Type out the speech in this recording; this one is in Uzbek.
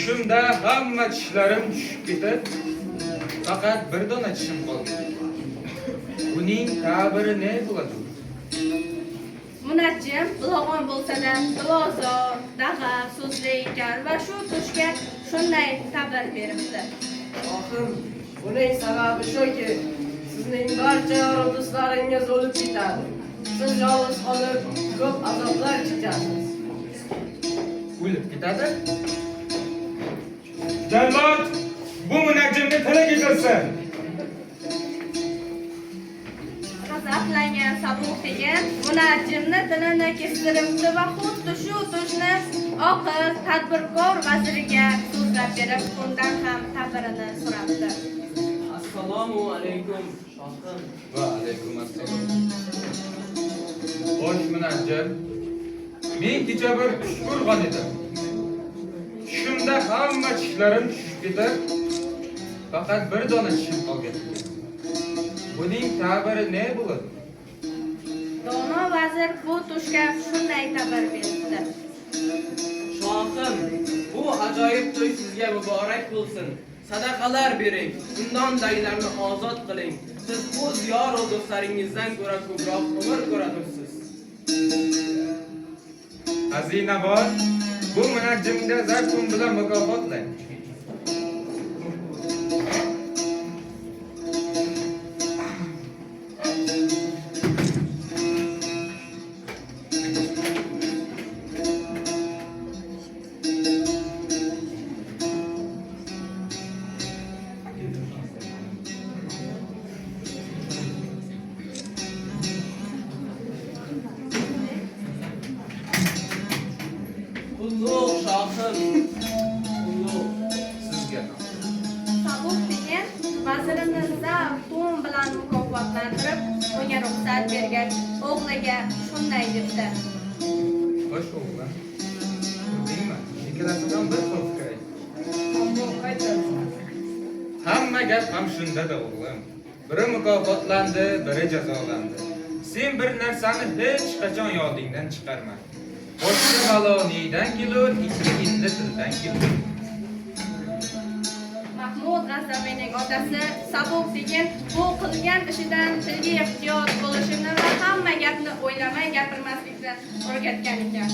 Shunda hamma tishlarim tushib ketib, faqat bir dona tishim qolgan. Buning ta'biri ne bo'ladi? Munajjim bilog'on bo'lsa-da, ilozo, dag'a, so'zli ekan va shu tushga shunday ta'bir beribdi. Oxir, buning sababi shuki, sizning barcha do'stlaringiz o'lib ketadi. Siz yolg'iz qolib, ko'p azoblar chekasiz. O'lib ketadi? Jallod, bu munajjimni tili kesilsin. G'azablangan Sabuq degan munajjimni tilini kestiribdi va xuddi shu tushni oqil tadbirkor vaziriga so'zlab berib, undan ham ta'birini so'rabdi. Assalomu alaykum, shohim. Va alaykum assalom. Xo'sh munajjim, men kecha bir tush ko'rgan edim. Shunda hamma tishlarim tushib ketib, faqat bir dona tishim qolgan. Buning ta'biri ne bo'ladi? Dono vazir bu tushga shunday ta'bir beribdi. Shohim, bu ajoyib to'y sizga muborak bo'lsin. Sadaqalar bering, undondaylarni ozod qiling. Siz o'z yor va do'stlaringizdan ko'ra ko'proq umr ko'rasiz. Xazina bor. Bu munajjimga zakun bilan mukofotlang. Ulug' shohim, ulug'. Sizga Sabuq degan vazirini zavqun bilan mukofotlantirib, unga ruxsat bergach, o'g'liga shunday debdi. Xo'sh o'g'lim. Deyman, ikkalasidan bir so'z kerak. Ammo qaytamiz. Hamma gap ham shunda-da o'g'lim. Biri mukofotlandi, biri jazolandi. Sen bir narsani hech qachon yodingdan chiqarma. Boshqa balo niydan kelur, ikki endi tildan kelur. Mahmud G'aznavining otasi Sabuq degan bu qilgan ishidan tilga ehtiyot bo'lishini va hamma gapni o'ylamay gapirmaslikni o'rgatgan ekan.